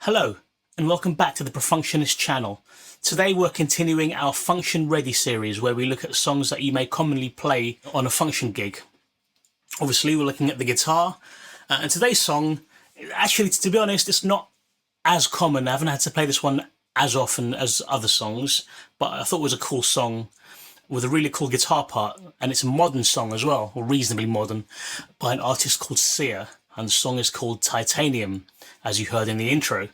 Hello and welcome back to the Perfunctionist channel. Today we're continuing our Function Ready series where we look at songs that you may commonly play on a function gig. Obviously we're looking at the guitar and today's song, actually to be honest, it's not as common. I haven't had to play this one as often as other songs, but I thought it was a cool song with a really cool guitar part, and it's a modern song as well, or reasonably modern, by an artist called Sia, and the song is called Titanium, as you heard in the intro.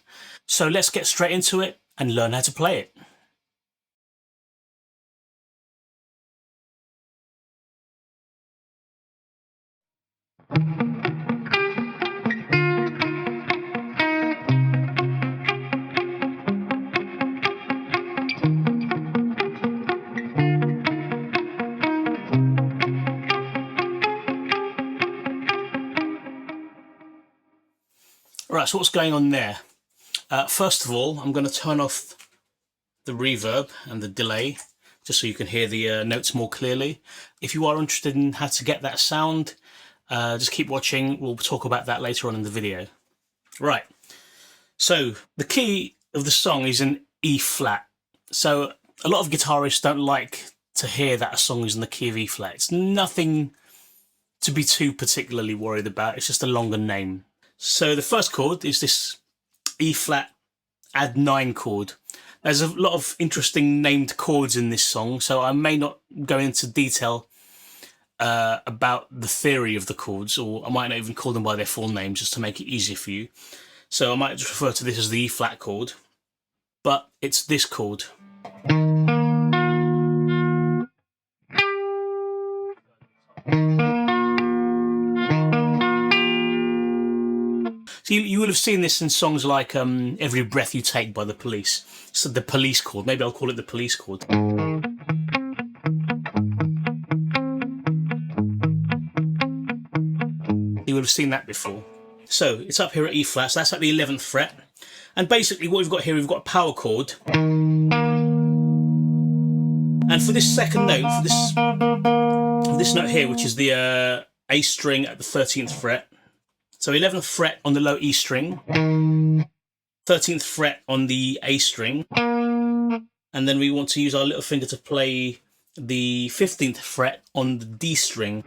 So let's get straight into it and learn how to play it. Right, so what's going on there? First of all, I'm going to turn off the reverb and the delay, just so you can hear the notes more clearly. If you are interested in how to get that sound, just keep watching. We'll talk about that later on in the video. Right, so the key of the song is in E flat. So a lot of guitarists don't like to hear that a song is in the key of E flat. It's nothing to be too particularly worried about. It's just a longer name. So the first chord is this E flat add 9 chord. There's a lot of interesting named chords in this song, so I may not go into detail about the theory of the chords, or I might not even call them by their full names just to make it easier for you. So I might just refer to this as the E flat chord, but it's this chord. So you would have seen this in songs like Every Breath You Take by The Police. So the Police chord. Maybe I'll call it the Police chord. You would have seen that before. So it's up here at E flat, so that's at the 11th fret. And basically what we've got here, we've got a power chord. And for this second note, for this note here, which is the A string at the 13th fret, so 11th fret on the low E string, 13th fret on the A string, and then we want to use our little finger to play the 15th fret on the D string.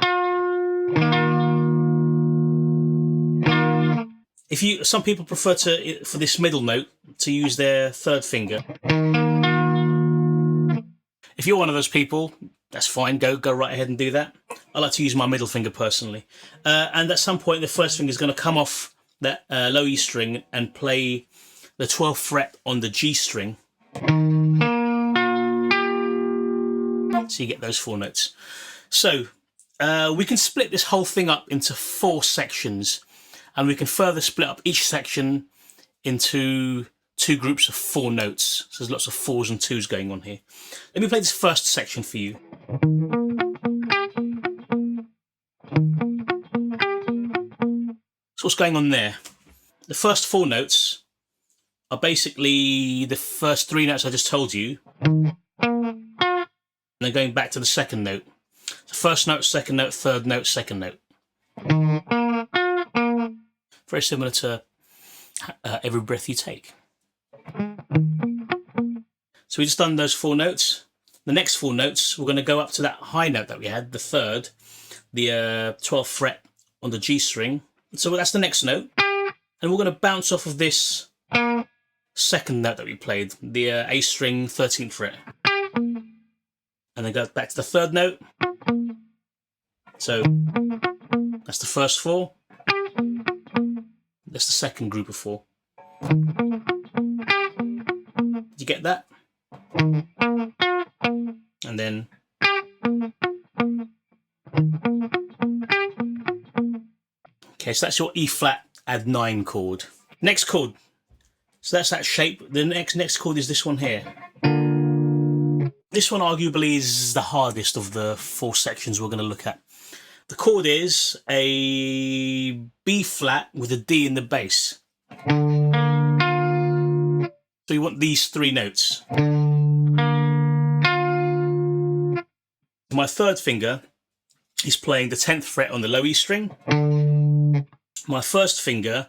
Some people prefer for this middle note to use their third finger. If you're one of those people, that's fine, go right ahead and do that. I like to use my middle finger personally. And at some point the first finger is going to come off that low E string and play the 12th fret on the G string. So you get those 4 notes. So we can split this whole thing up into 4 sections, and we can further split up each section into 2 groups of 4 notes. So there's lots of 4s and 2s going on here. Let me play this first section for you. So what's going on there? The first 4 notes are basically the first 3 notes I just told you, and then going back to the second note. So first note, second note, third note, second note. Very similar to Every Breath You Take. So we just done those 4 notes. The next 4 notes, we're going to go up to that high note that we had, the third, the 12th fret on the G string. So that's the next note. And we're going to bounce off of this second note that we played, the A string 13th fret. And then go back to the third note. So that's the first 4. That's the second group of 4. Did you get that? And then okay, so that's your E flat add 9 chord. Next chord. So that's that shape. The next chord is this one here. This one arguably is the hardest of the 4 sections we're going to look at. The chord is a B flat with a D in the bass. So you want these 3 notes. My third finger is playing the 10th fret on the low E string. My first finger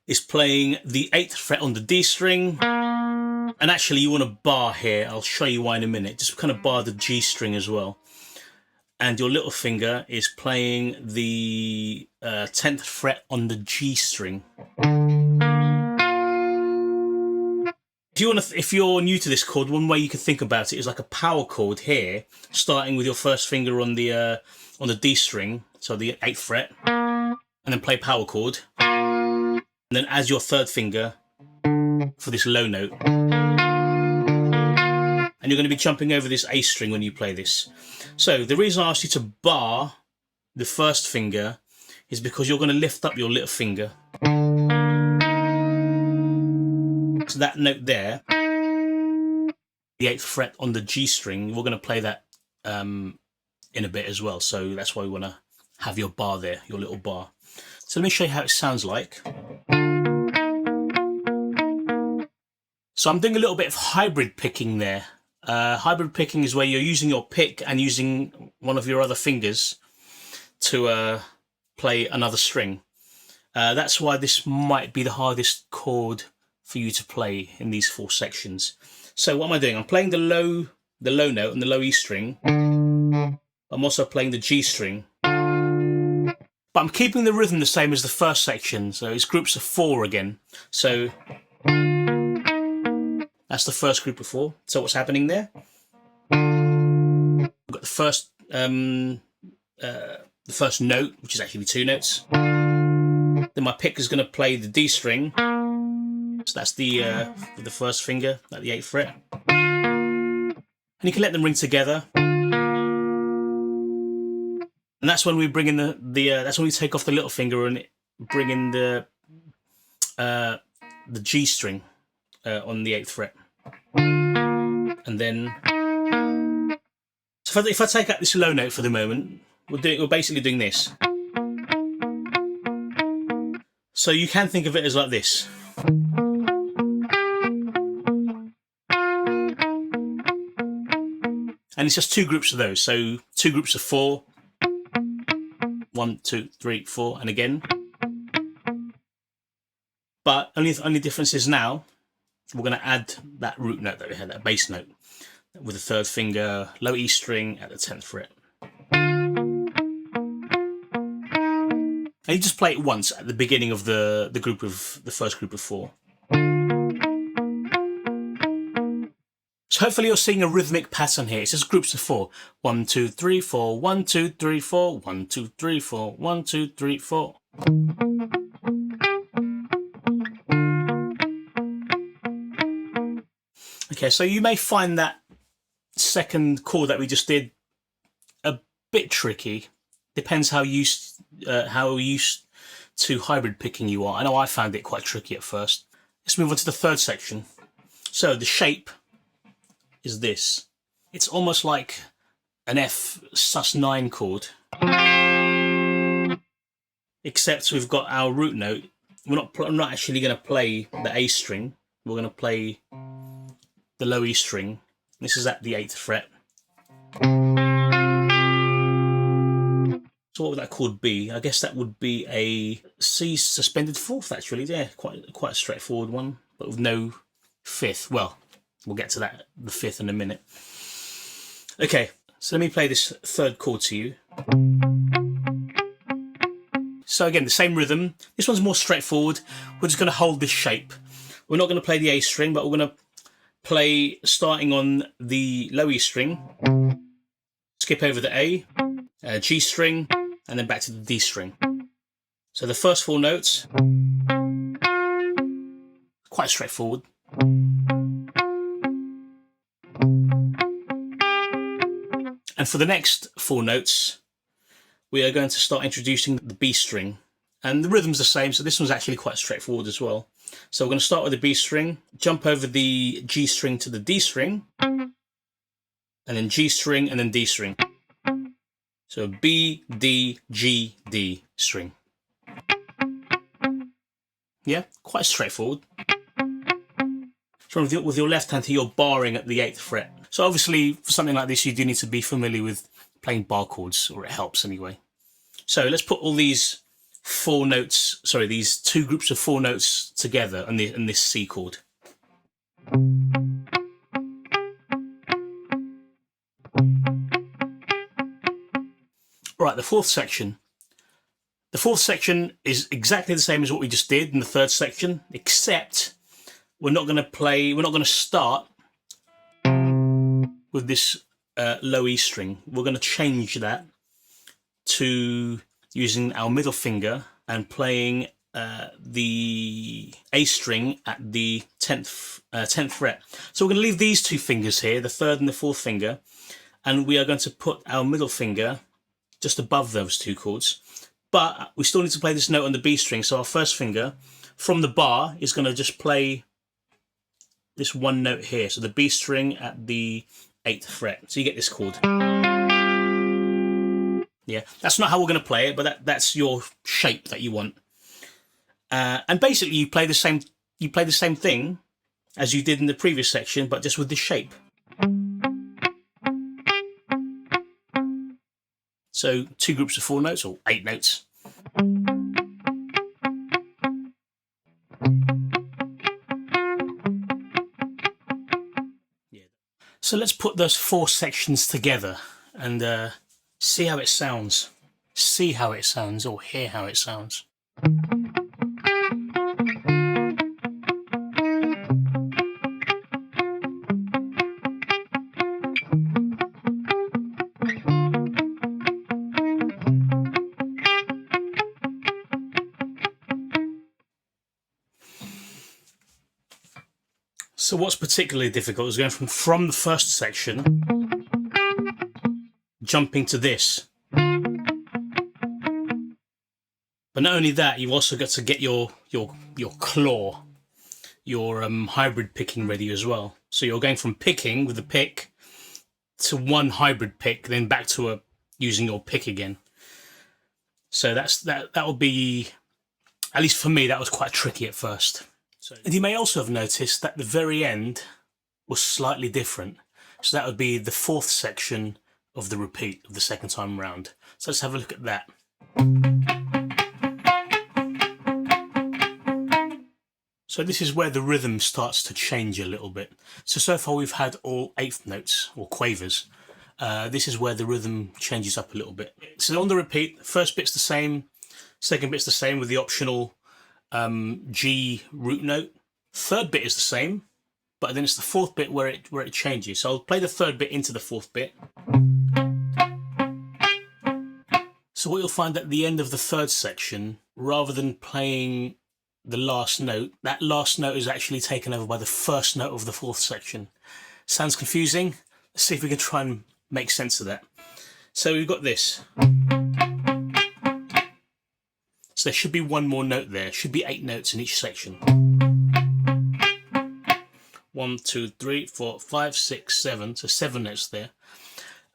is playing the 8th fret on the D string. And actually you want a bar here. I'll show you why in a minute. Just kind of bar the G string as well. And your little finger is playing the 10th fret on the G string. If you're new to this chord, one way you can think about it is like a power chord here, starting with your first finger on the D string, so the 8th fret, and then play power chord, and then as your third finger for this low note. And you're going to be jumping over this A string when you play this. So the reason I asked you to bar the first finger is because you're going to lift up your little finger. So that note there, the 8th fret on the G string, we're going to play that in a bit as well. So that's why we want to have your bar there, your little bar. So let me show you how it sounds like. So I'm doing a little bit of hybrid picking there. Hybrid picking is where you're using your pick and using one of your other fingers to play another string. That's why this might be the hardest chord for you to play in these 4 sections. So what am I doing? I'm playing the low note on the low E string. I'm also playing the G string. But I'm keeping the rhythm the same as the first section. So it's groups of 4 again. So that's the first group of 4. So what's happening there? We've got the first note, which is actually 2 notes. Then my pick is going to play the D string. So that's the first finger at the 8th fret. And you can let them ring together. And that's when we bring in that's when we take off the little finger and bring in the G string on the 8th fret. And then, so if I take out this low note for the moment, we're basically doing this. So you can think of it as like this. And it's just 2 groups of those. So 2 groups of 4. 1, 2, 3, 4, and again. But only difference is now we're going to add that root note that we had, that bass note, with the 3rd finger, low E string at the 10th fret. And you just play it once at the beginning of the first group of 4. So hopefully you're seeing a rhythmic pattern here. It's just groups of 4. 1, 2, 3, 4. 1, 2, 3, 4. 1, 2, 3, 4. 1, 2, 3, 4. Okay, so you may find that second chord that we just did a bit tricky. Depends how used to hybrid picking you are. I know I found it quite tricky at first. Let's move on to the 3rd section. So the shape is this. It's almost like an F sus9 chord, except we've got our root note. I'm not actually going to play the A string. We're going to play the low E string. This is at the 8th fret. So what would that chord be? I guess that would be a C suspended 4th, actually. Yeah, quite a straightforward one, but with no 5th. Well, we'll get to that, the 5th, in a minute. Okay, So let me play this third chord to you. So again, the same rhythm. This one's more straightforward. We're just going to hold this shape. We're not going to play the A string, but we're going to play starting on the low E string, skip over the A, G string, and then back to the D string. So the first 4 notes, quite straightforward. And for the next 4 notes, we are going to start introducing the B string. And the rhythm's the same, so this one's actually quite straightforward as well. So we're going to start with the B string, jump over the G string to the D string, and then G string, and then D string. So B, D, G, D string. Yeah, quite straightforward. So with your left hand here, you're barring at the 8th fret. So obviously, for something like this, you do need to be familiar with playing bar chords, or it helps anyway. So let's put all these 4 notes, sorry, these 2 groups of 4 notes together on this C chord. Right, the 4th section. The 4th section is exactly the same as what we just did in the 3rd section, except we're not going to start with this low E string. We're going to change that to using our middle finger and playing the A string at the 10th fret. So we're going to leave these 2 fingers here, the 3rd and the 4th finger, and we are going to put our middle finger just above those 2 chords. But we still need to play this note on the B string, so our first finger from the bar is going to just play this 1 note here, so the B string at the 8th fret. So you get this chord. Yeah, that's not how we're going to play it, but that's your shape that you want. And basically, you play the same thing as you did in the previous section, but just with this shape. So 2 groups of 4 notes, or 8 notes. Yeah. So let's put those 4 sections together and see how it sounds. See how it sounds, or hear how it sounds. So what's particularly difficult is going from the first section, jumping to this. But not only that, you've also got to get your claw, your hybrid picking ready as well. So you're going from picking with the pick to 1 hybrid pick, then back to using your pick again. So that will be, at least for me, that was quite tricky at first. And you may also have noticed that the very end was slightly different. So that would be the 4th section of the repeat of the 2nd time round. So let's have a look at that. So this is where the rhythm starts to change a little bit. So far we've had all 8th notes, or quavers. This is where the rhythm changes up a little bit. So on the repeat, first bit's the same, second bit's the same with the optional G root note. 3rd bit is the same, but then it's the 4th bit where it changes. So I'll play the 3rd bit into the 4th bit. So what you'll find at the end of the 3rd section, rather than playing the last note, that last note is actually taken over by the 1st note of the 4th section. Sounds confusing? Let's see if we can try and make sense of that. So we've got this. So there should be 1 more note there. Should be 8 notes in each section. 1, 2, 3, 4, 5, 6, 7. So 7 notes there.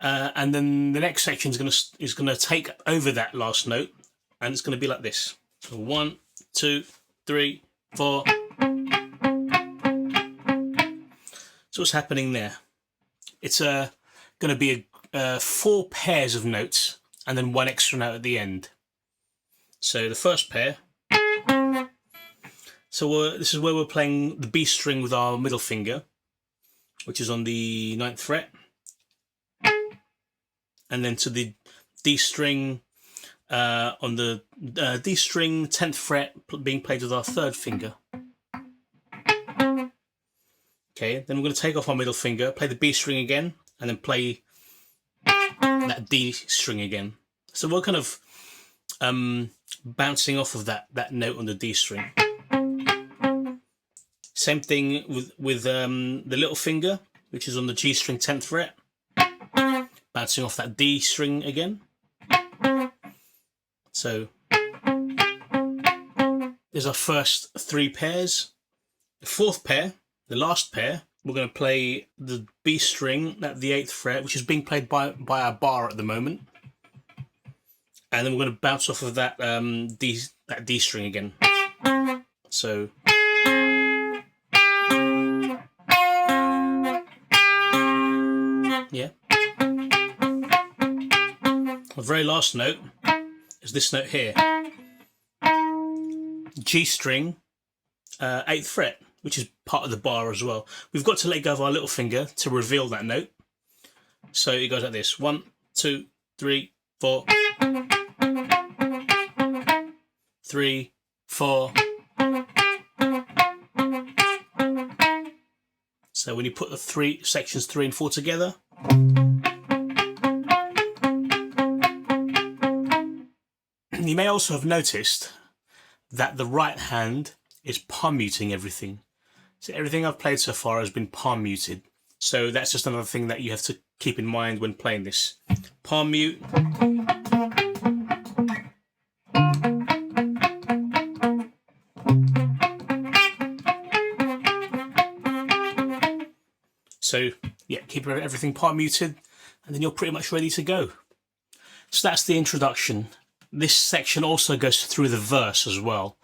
And then the next section is gonna take over that last note, and it's gonna be like this. So 1, 2, 3, 4. So what's happening there? It's going to be 4 pairs of notes and then 1 extra note at the end. So the first pair. So this is where we're playing the B string with our middle finger, which is on the 9th fret. and then to the D string on the D string 10th fret being played with our third finger. Okay, then we're going to take off our middle finger, play the B string again, and then play that D string again. So we're kind of bouncing off of that note on the D string. Same thing with the little finger, which is on the G string 10th fret, bouncing off that D string again. So there's our first 3 pairs. The 4th pair, the last pair, we're going to play the B string at the 8th fret, which is being played by our bar at the moment. And then we're going to bounce off of that D string again. So yeah. The very last note is this note here. G string, 8th fret, which is part of the bar as well. We've got to let go of our little finger to reveal that note. So it goes like this: 1, 2, 3, 4, 3, 4. So when you put the sections 3 and 4 together, you may also have noticed that the right hand is palm muting everything. So everything I've played so far has been palm muted. So that's just another thing that you have to keep in mind when playing this. Palm mute. So yeah, keep everything palm muted, and then you're pretty much ready to go. So that's the introduction. This section also goes through the verse as well.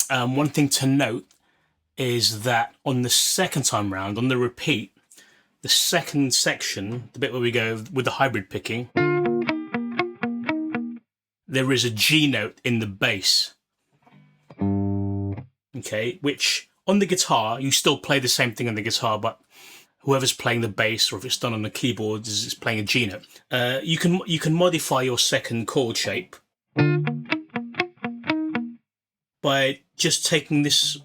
One thing to note is that on the second time round, on the repeat, the second section, the bit where we go with the hybrid picking, there is a G note in the bass. Okay, which on the guitar, you still play the same thing on the guitar, but whoever's playing the bass, or if it's done on the keyboard, is playing a G note. You can modify your second chord shape by just taking this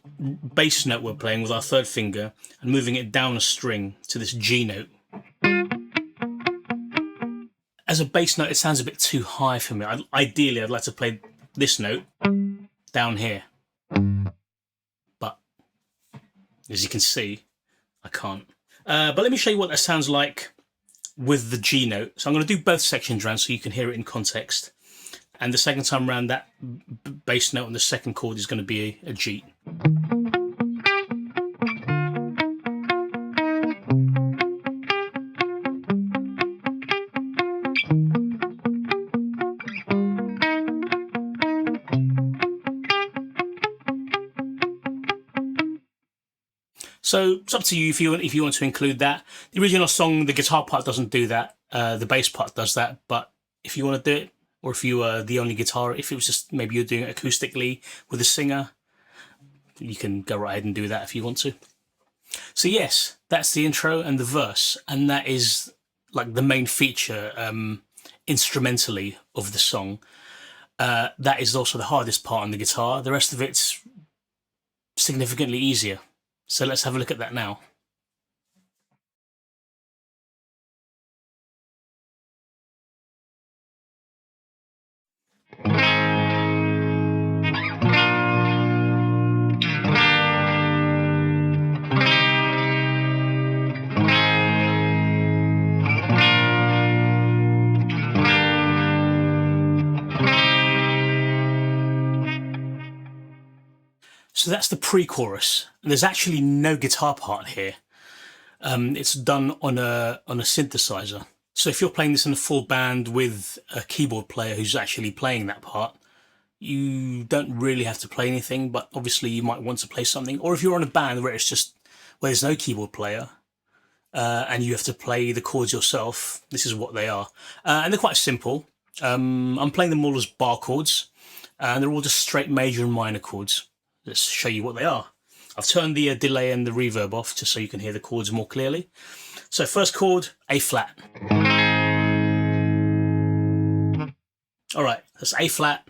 bass note we're playing with our third finger and moving it down a string to this G note. As a bass note, it sounds a bit too high for me. Ideally, I'd like to play this note down here, but as you can see, I can't. But let me show you what that sounds like with the G note. So I'm going to do both sections round so you can hear it in context. And the second time round, that bass note on the second chord is going to be a G. So it's up to you if you want to include that. The original song, the guitar part doesn't do that. The bass part does that. But if you want to do it, or if you are the only guitar, if it was just maybe you're doing it acoustically with a singer, you can go right ahead and do that if you want to. So yes, that's the intro and the verse, and that is like the main feature instrumentally of the song. That is also the hardest part on the guitar. The rest of it's significantly easier. So let's have a look at that now. So that's the pre-chorus, and there's actually no guitar part here. It's done on a synthesizer. So if you're playing this in a full band with a keyboard player who's actually playing that part, you don't really have to play anything, but obviously you might want to play something. Or if you're on a band where there's no keyboard player, and you have to play the chords yourself, this is what they are. And they're quite simple. I'm playing them all as bar chords, and they're all just straight major and minor chords. Let's show you what they are. I've turned the delay and the reverb off just so you can hear the chords more clearly. So first chord, A flat. All right, that's A flat,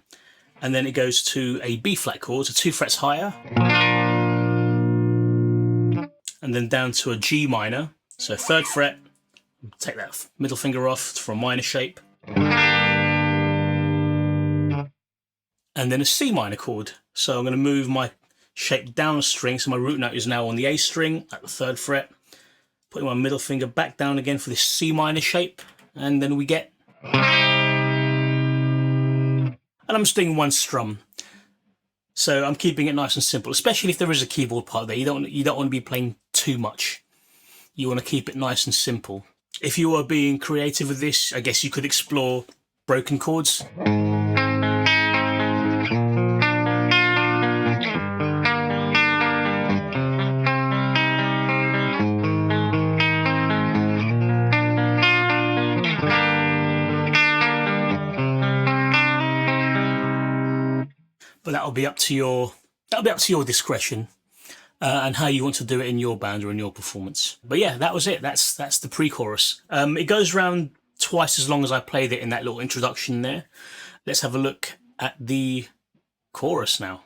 and then it goes to a B flat chord, so 2 frets higher, and then down to a G minor, so 3rd fret, take that middle finger off for a minor shape, and then a C minor chord. So I'm going to move my shape down a string, so my root note is now on the A string at the 3rd fret, putting my middle finger back down again for this C minor shape, and then we get, and I'm just doing 1 strum. So I'm keeping it nice and simple, especially if there is a keyboard part there. You don't want to be playing too much. You want to keep it nice and simple. If you are being creative with this, I guess you could explore broken chords. But that'll be up to your discretion and how you want to do it in your band or in your performance. But yeah, that was it. That's the pre-chorus. It goes around twice as long as I played it in that little introduction there. Let's have a look at the chorus now.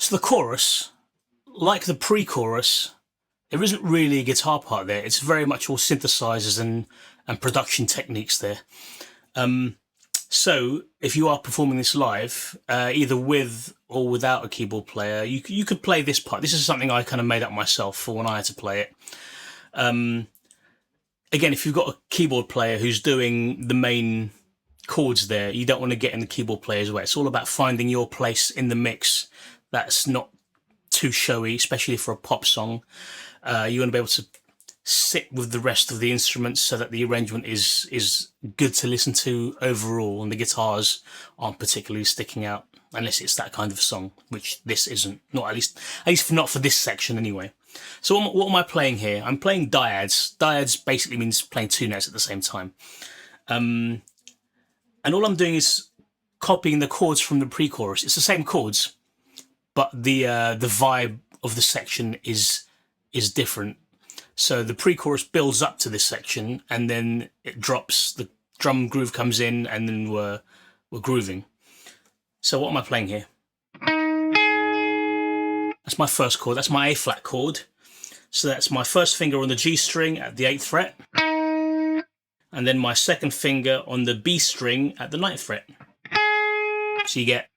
So the chorus, like the pre-chorus, there isn't really a guitar part there. It's very much all synthesizers and production techniques there. So if you are performing this live, either with or without a keyboard player, you could play this part. This is something I kind of made up myself for when I had to play it. Again, if you've got a keyboard player who's doing the main chords there, you don't want to get in the keyboard player's way. It's all about finding your place in the mix that's not too showy, especially for a pop song. You want to be able to sit with the rest of the instruments so that the arrangement is good to listen to overall, and the guitars aren't particularly sticking out, unless it's that kind of song, which this isn't. Not at least not for this section anyway. So what am I playing here? I'm playing dyads. Dyads basically means playing 2 notes at the same time. And all I'm doing is copying the chords from the pre-chorus. It's the same chords, but the vibe of the section is different. So the pre-chorus builds up to this section, and then it drops. The drum groove comes in, and then we're grooving. So what am I playing here? That's my first chord. That's my A flat chord. So that's my first finger on the G string at the 8th fret, and then my second finger on the B string at the 9th fret. So you get,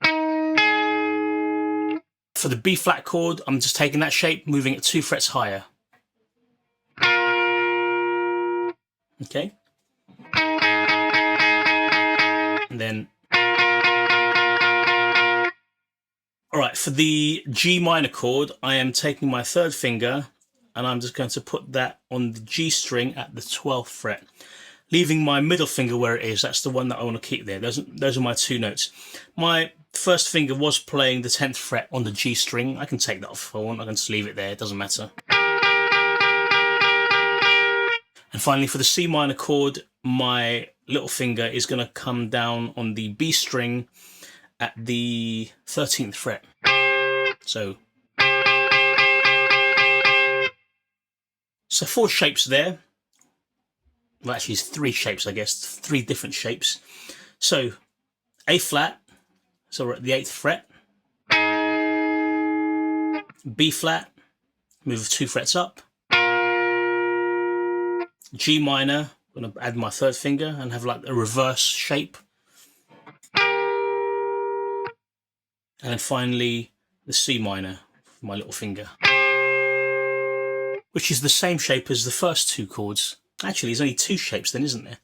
for the B flat chord, I'm just taking that shape, moving it 2 frets higher. Okay. And then, all right, for the G minor chord, I am taking my 3rd finger and I'm just going to put that on the G string at the 12th fret, leaving my middle finger where it is. That's the one that I want to keep there. Those are my 2 notes. My first finger was playing the 10th fret on the G string. I can take that off if I want. I can just leave it there. It doesn't matter. And finally, for the C minor chord, my little finger is going to come down on the B string at the 13th fret. So 4 shapes there. Well, actually, it's 3 shapes, I guess. 3 different shapes. So A flat, so we're at the 8th fret. B flat, move 2 frets up. G minor, I'm going to add my 3rd finger and have like a reverse shape. And then finally, the C minor, for my little finger, which is the same shape as the first 2 chords. Actually, there's only 2 shapes then, isn't there?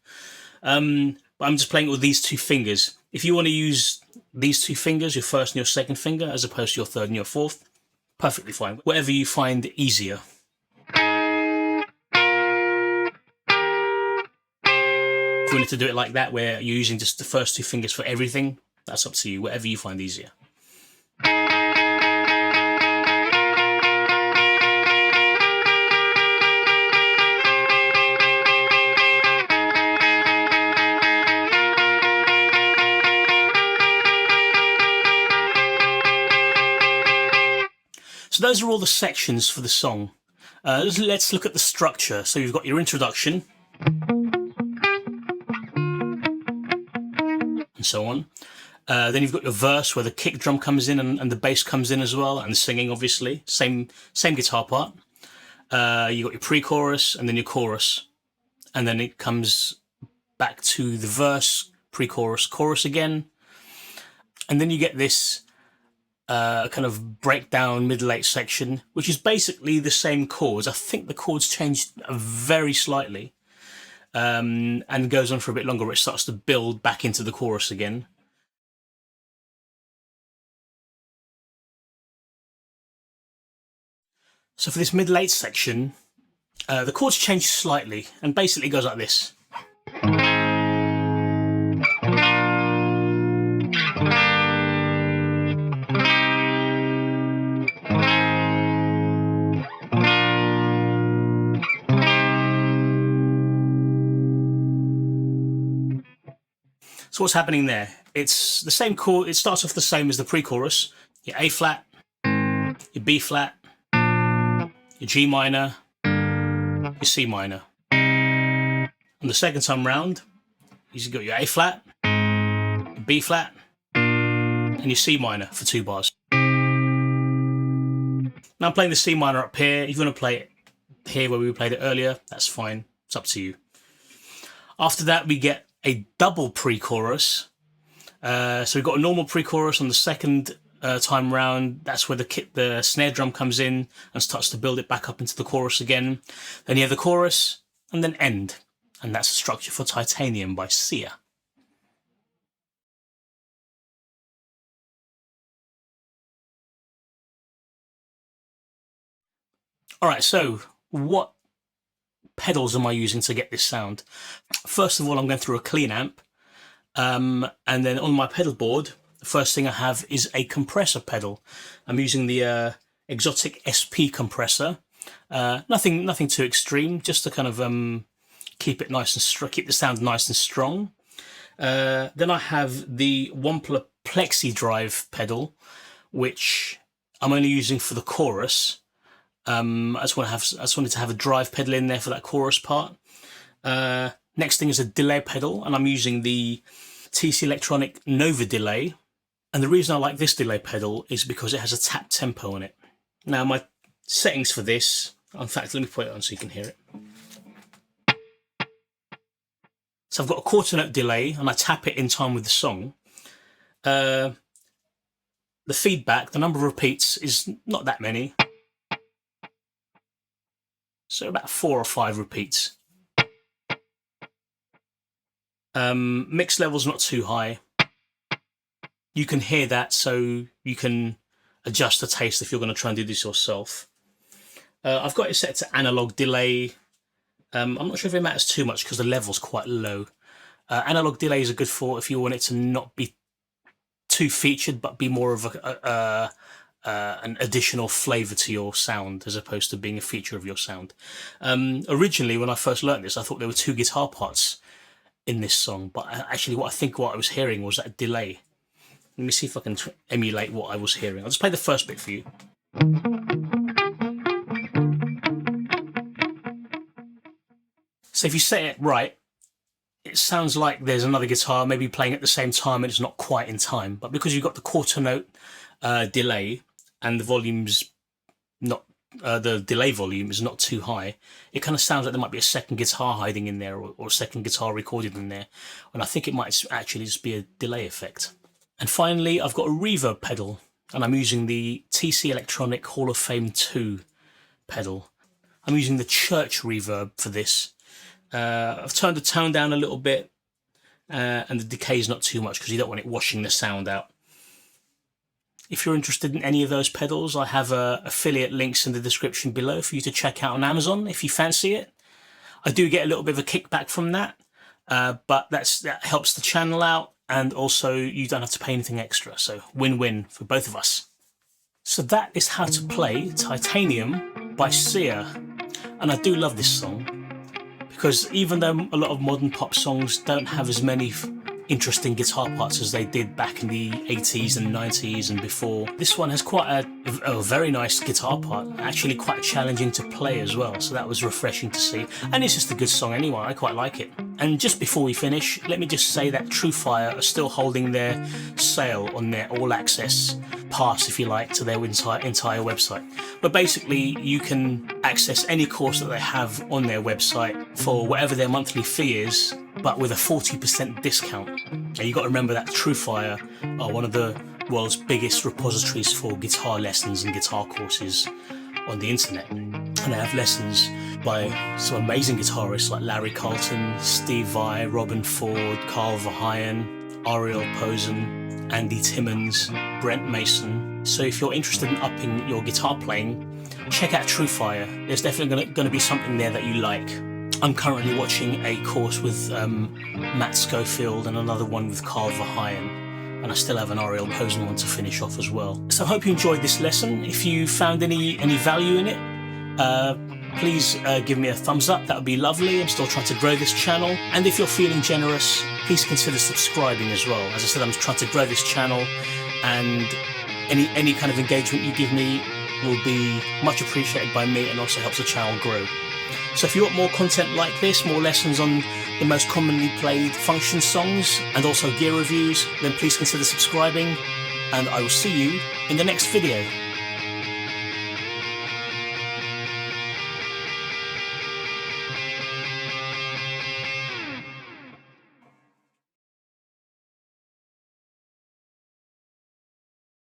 But I'm just playing with these 2 fingers. If you want to use these 2 fingers, your 1st and your 2nd finger, as opposed to your 3rd and your 4th, perfectly fine. Whatever you find easier. If you wanted to do it like that, where you're using just the first 2 fingers for everything, that's up to you. Whatever you find easier. So those are all the sections for the song. Let's look at the structure. So you've got your introduction and so on. Then you've got your verse where the kick drum comes in and the bass comes in as well, and the singing, obviously, same guitar part. You got your pre-chorus and then your chorus, and then it comes back to the verse, pre-chorus, chorus again, and then you get this kind of breakdown middle eight section, which is basically the same chords. I think the chords changed very slightly, and goes on for a bit longer, where it starts to build back into the chorus again. So for this middle eight section, the chords change slightly, and basically it goes like this. So what's happening there? It's the same chord. It starts off the same as the pre-chorus. Your A flat, your B flat, your G minor, your C minor. On the second time round, you've got your A flat, your B flat, and your C minor for 2 bars. Now I'm playing the C minor up here. If you want to play it here where we played it earlier, that's fine. It's up to you. After that, we get a double pre-chorus. So we've got a normal pre-chorus on the second time round. That's where the snare drum comes in and starts to build it back up into the chorus again. Then you have the chorus and then end. And that's the structure for Titanium by Sia. Alright, so what pedals am I using to get this sound? First of all, I'm going through a clean amp, and then on my pedal board, the first thing I have is a compressor pedal. I'm using the Exotic SP compressor. Nothing too extreme, just to kind of keep it nice and keep the sound nice and strong. Then I have the Wampler Plexi Drive pedal, which I'm only using for the chorus. I just wanted to have a drive pedal in there for that chorus part. Next thing is a delay pedal, and I'm using the TC Electronic Nova delay. And the reason I like this delay pedal is because it has a tap tempo on it. Now my settings for this, in fact, let me put it on so you can hear it. So I've got a quarter note delay, and I tap it in time with the song. The feedback, the number of repeats is not that many. So about 4 or 5 repeats. Mix level's not too high. You can hear that, so you can adjust the taste if you're going to try and do this yourself. I've got it set to analog delay. I'm not sure if it matters too much because the level's quite low. Analog delays are good for if you want it to not be too featured, but be more of an additional flavour to your sound as opposed to being a feature of your sound. Originally, when I first learnt this, I thought there were 2 guitar parts in this song, but actually what I was hearing was that delay. Let me see if I can emulate what I was hearing. I'll just play the first bit for you. So if you set it right, it sounds like there's another guitar maybe playing at the same time and it's not quite in time. But because you've got the quarter note delay and the volume's not, the delay volume is not too high, it kind of sounds like there might be a second guitar hiding in there or a second guitar recorded in there. And I think it might actually just be a delay effect. And finally, I've got a reverb pedal, and I'm using the TC Electronic Hall of Fame 2 pedal. I'm using the church reverb for this. I've turned the tone down a little bit, and the decay is not too much because you don't want it washing the sound out. If you're interested in any of those pedals, I have affiliate links in the description below for you to check out on Amazon if you fancy it. I do get a little bit of a kickback from that, but that helps the channel out, and also you don't have to pay anything extra, so win-win for both of us. So that is how to play Titanium by Sia, and I do love this song because even though a lot of modern pop songs don't have as many interesting guitar parts as they did back in the 80s and 90s and before. This one has quite a very nice guitar part, actually quite challenging to play as well, so that was refreshing to see. And it's just a good song anyway, I quite like it. And just before we finish, let me just say that TrueFire are still holding their sale on their all access pass, if you like, to their entire website. But basically you can access any course that they have on their website for whatever their monthly fee is, but with a 40% discount. Now you got to remember that TrueFire are one of the world's biggest repositories for guitar lessons and guitar courses on the internet. And they have lessons by some amazing guitarists like Larry Carlton, Steve Vai, Robin Ford, Carl Verheyen, Ariel Posen, Andy Timmons, Brent Mason. So if you're interested in upping your guitar playing, check out TrueFire. There's definitely going to be something there that you like. I'm currently watching a course with Matt Schofield and another one with Carl Verheyen, and I still have an Ariel Posen one to finish off as well. So I hope you enjoyed this lesson. If you found any value in it, please give me a thumbs up, that would be lovely. I'm still trying to grow this channel, and if you're feeling generous, please consider subscribing as well. As I said, I'm trying to grow this channel, and any kind of engagement you give me will be much appreciated by me and also helps the channel grow. So if you want more content like this, more lessons on the most commonly played function songs and also gear reviews, then please consider subscribing, and I will see you in the next video.